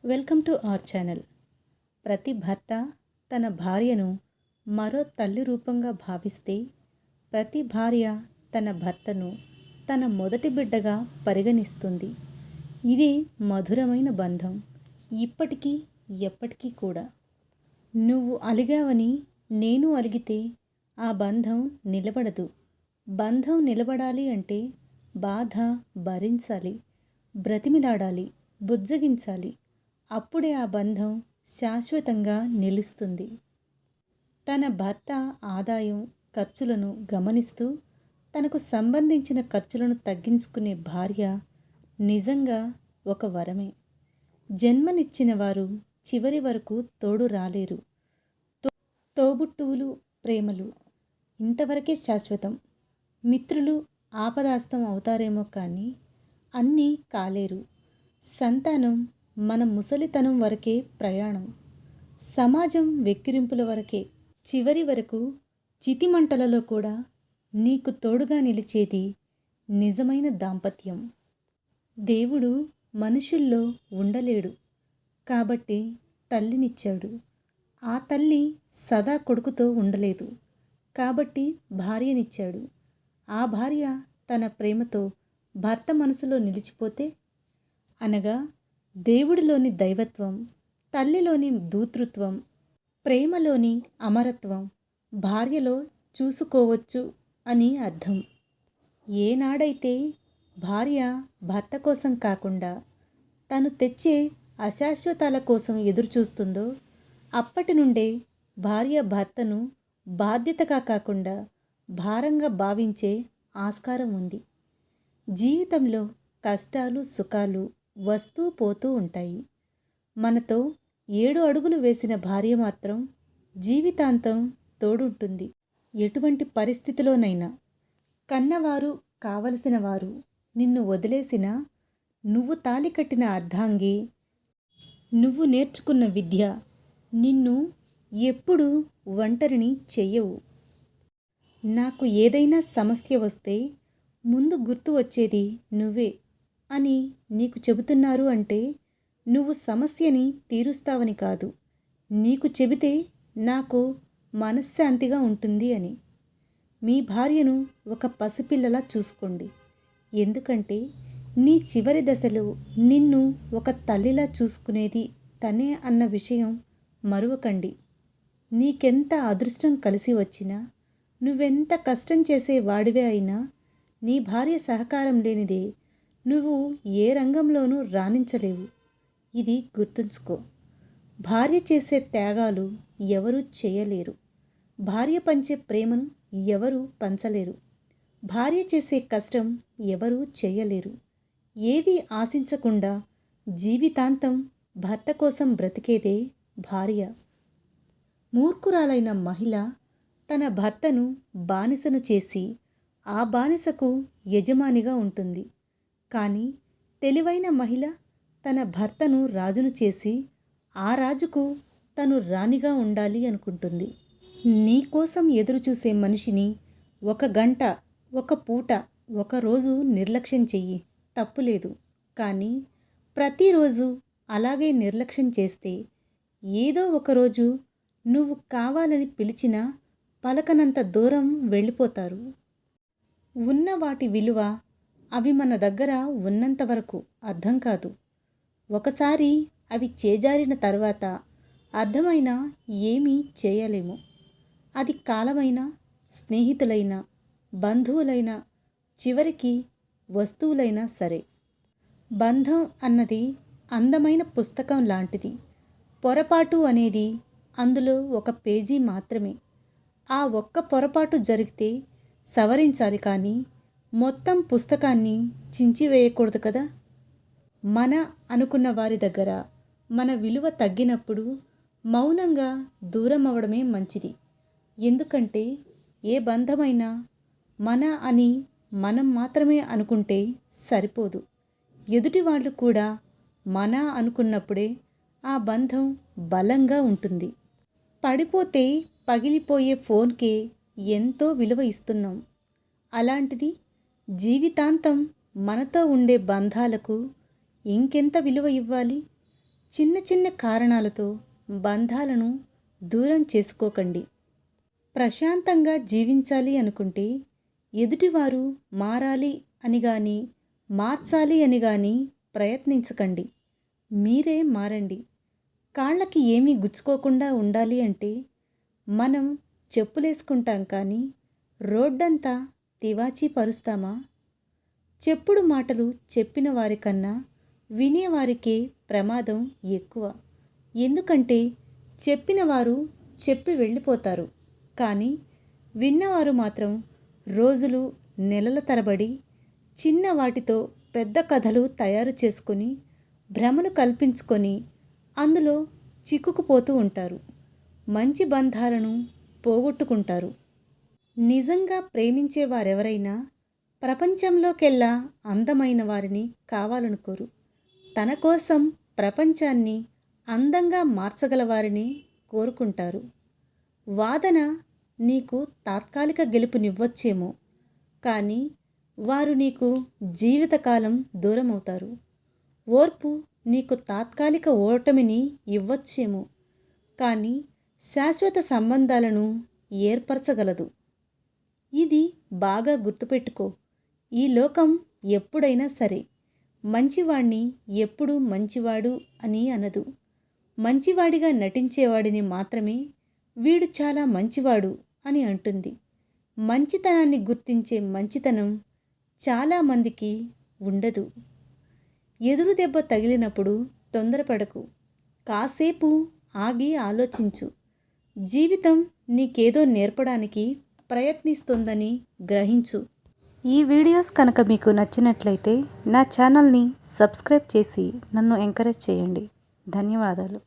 Welcome to our channel. ప్రతి భర్త తన భార్యను మరో తల్లి రూపంగా భావిస్తే, ప్రతి భార్య తన భర్తను తన మొదటి బిడ్డగా పరిగణిస్తుంది. ఇది మధురమైన బంధం, ఇప్పటికీ ఎప్పటికీ కూడా. నువ్వు అలిగావని నేను అలిగితే ఆ బంధం నిలబడదు. బంధం నిలబడాలి అంటే బాధ భరించాలి, బ్రతిమిలాడాలి, బుజ్జగించాలి. అప్పుడే ఆ బంధం శాశ్వతంగా నిలుస్తుంది. తన భర్త ఆదాయం, ఖర్చులను గమనిస్తూ తనకు సంబంధించిన ఖర్చులను తగ్గించుకునే భార్య నిజంగా ఒక వరమే. జన్మనిచ్చిన వారు చివరి వరకు తోడు రాలేరు. తోబుట్టువులు, ప్రేమలు ఇంతవరకే శాశ్వతం. మిత్రులు ఆపదాస్తం అవుతారేమో కానీ అన్నీ కాలేరు. సంతానం మన ముసలితనం వరకే ప్రయాణం. సమాజం వెక్కిరింపుల వరకే. చివరి వరకు చితిమంటలలో కూడా నీకు తోడుగా నిలిచేది నిజమైన దాంపత్యం. దేవుడు మనుషుల్లో ఉండలేడు కాబట్టి తల్లినిచ్చాడు. ఆ తల్లి సదా కొడుకుతో ఉండలేదు కాబట్టి భార్యనిచ్చాడు. ఆ భార్య తన ప్రేమతో భర్త మనసులో నిలిచిపోతే, అనగా దేవుడిలోని దైవత్వం, తల్లిలోని దూతృత్వం, ప్రేమలోని అమరత్వం భార్యలో చూసుకోవచ్చు అని అర్థం. ఏనాడైతే భార్య భర్త కోసం కాకుండా తను తెచ్చే అశాశ్వతాల కోసం ఎదురుచూస్తుందో, అప్పటి నుండే భార్య భర్తను బాధ్యతగా కాకుండా భారంగా భావించే ఆస్కారం ఉంది. జీవితంలో కష్టాలు, సుఖాలు వస్తూ పోతూ ఉంటాయి. మనతో 7 అడుగులు వేసిన భార్య మాత్రం జీవితాంతం తోడుంటుంది. ఎటువంటి పరిస్థితిలోనైనా. కన్నవారు, కావలసిన వారు నిన్ను వదిలేసినా, నువ్వు తాళి కట్టిన అర్ధాంగి, నువ్వు నేర్చుకున్న విద్య నిన్ను ఎప్పుడూ ఒంటరిని చెయ్యవు. నాకు ఏదైనా సమస్య వస్తే ముందు గుర్తు వచ్చేది నువ్వే అని నీకు చెబుతున్నారు అంటే, నువ్వు సమస్యని తీరుస్తావని కాదు, నీకు చెబితే నాకు మనశ్శాంతిగా ఉంటుంది అని. మీ భార్యను ఒక పసిపిల్లలా చూసుకోండి. ఎందుకంటే నీ చివరి దశలో నిన్ను ఒక తల్లిలా చూసుకునేది తనే అన్న విషయం మరువకండి. నీకెంత అదృష్టం కలిసి వచ్చినా, నువ్వెంత కష్టం చేసే వాడివే అయినా, నీ భార్య సహకారం లేనిదే నువ్వు ఏ రంగంలోనూ రాణించలేవు. ఇది గుర్తుంచుకో. భార్య చేసే త్యాగాలు ఎవరూ చేయలేరు. భార్య పంచే ప్రేమను ఎవరూ పంచలేరు. భార్య చేసే కష్టం ఎవరూ చేయలేరు. ఏదీ ఆశించకుండా జీవితాంతం భర్త కోసం బ్రతికేదే భార్య. మూర్ఖురాలైన మహిళ తన భర్తను బానిసను చేసి ఆ బానిసకు యజమానిగా ఉంటుంది. కానీ తెలివైన మహిళ తన భర్తను రాజును చేసి ఆ రాజుకు తను రాణిగా ఉండాలి అనుకుంటుంది. నీ కోసం ఎదురుచూసే మనిషిని 1 గంట, 1 పూట, 1 రోజు నిర్లక్ష్యం చెయ్యి, తప్పులేదు. కానీ ప్రతిరోజు అలాగే నిర్లక్ష్యం చేస్తే ఏదో ఒకరోజు నువ్వు కావాలని పిలిచినా పలకనంత దూరం వెళ్ళిపోతారు. ఉన్న వాటి విలువ అవి మన దగ్గర ఉన్నంత వరకు అర్థం కాదు. ఒకసారి అవి చేజారిన తర్వాత అర్థమైనా ఏమీ చేయలేము. అది కాలమైనా, స్నేహితులైనా, బంధువులైనా, చివరికి వస్తువులైనా సరే. బంధం అన్నది అందమైన పుస్తకం లాంటిది. పొరపాటు అనేది అందులో ఒక పేజీ మాత్రమే. ఆ ఒక్క పొరపాటు జరిగితే సవరించాలి కానీ మొత్తం పుస్తకాన్ని చించివేయకూడదు కదా. మన అనుకున్న వారి దగ్గర మన విలువ తగ్గినప్పుడు మౌనంగా దూరం అవ్వడమే మంచిది. ఎందుకంటే ఏ బంధమైనా మన అని మనం మాత్రమే అనుకుంటే సరిపోదు. ఎదుటి వాళ్ళు కూడా మన అనుకున్నప్పుడే ఆ బంధం బలంగా ఉంటుంది. పడిపోతే పగిలిపోయే ఫోన్కే ఎంతో విలువ ఇస్తున్నాం. అలాంటిది జీవితాంతం మనతో ఉండే బంధాలకు ఇంకెంత విలువ ఇవ్వాలి? చిన్న చిన్న కారణాలతో బంధాలను దూరం చేసుకోకండి. ప్రశాంతంగా జీవించాలి అనుకుంటే ఎదుటివారు మారాలి అని గాని, మార్చాలి అని గాని ప్రయత్నించకండి. మీరే మారండి. కాళ్ళకి ఏమీ గుచ్చుకోకుండా ఉండాలి అంటే మనం చెప్పులేసుకుంటాం కానీ రోడ్డంతా తివాచీ పరుస్తామా? చెప్పుడు మాటలు చెప్పిన వారికన్నా వినేవారికే ప్రమాదం ఎక్కువ. ఎందుకంటే చెప్పిన వారు చెప్పి వెళ్ళిపోతారు, కానీ విన్నవారు మాత్రం రోజులు నెలల తరబడి చిన్న వాటితో పెద్ద కథలు తయారు చేసుకొని భ్రమను కల్పించుకొని అందులో చిక్కుకుపోతూ ఉంటారు. మంచి బంధాలను పోగొట్టుకుంటారు. నిజంగా ప్రేమించే వారెవరైనా ప్రపంచంలోకెల్లా అందమైన వారిని కావాలనుకోరు. తన కోసం ప్రపంచాన్ని అందంగా మార్చగల వారిని కోరుకుంటారు. వాదన నీకు తాత్కాలిక గెలుపునివ్వచ్చేమో, కానీ వారు నీకు జీవితకాలం దూరమవుతారు. ఓర్పు నీకు తాత్కాలిక ఓటమిని ఇవ్వచ్చేమో, కానీ శాశ్వత సంబంధాలను ఏర్పరచగలదు. ఇది బాగా గుర్తుపెట్టుకో. ఈ లోకం ఎప్పుడైనా సరే మంచివాణ్ణి ఎప్పుడూ మంచివాడు అని అనదు. మంచివాడిగా నటించేవాడిని మాత్రమే వీడు చాలా మంచివాడు అని అంటుంది. మంచితనాన్ని గుర్తించే మంచితనం చాలామందికి ఉండదు. ఎదురు దెబ్బ తగిలినప్పుడు తొందరపడకు. కాసేపు ఆగి ఆలోచించు. జీవితం నీకేదో నేర్పడానికి ప్రయత్నిస్తుందని గ్రహించు. ఈ వీడియోస్ కనుక మీకు నచ్చినట్లయితే నా ఛానల్ని సబ్స్క్రైబ్ చేసి నన్ను ఎంకరేజ్ చేయండి. ధన్యవాదాలు.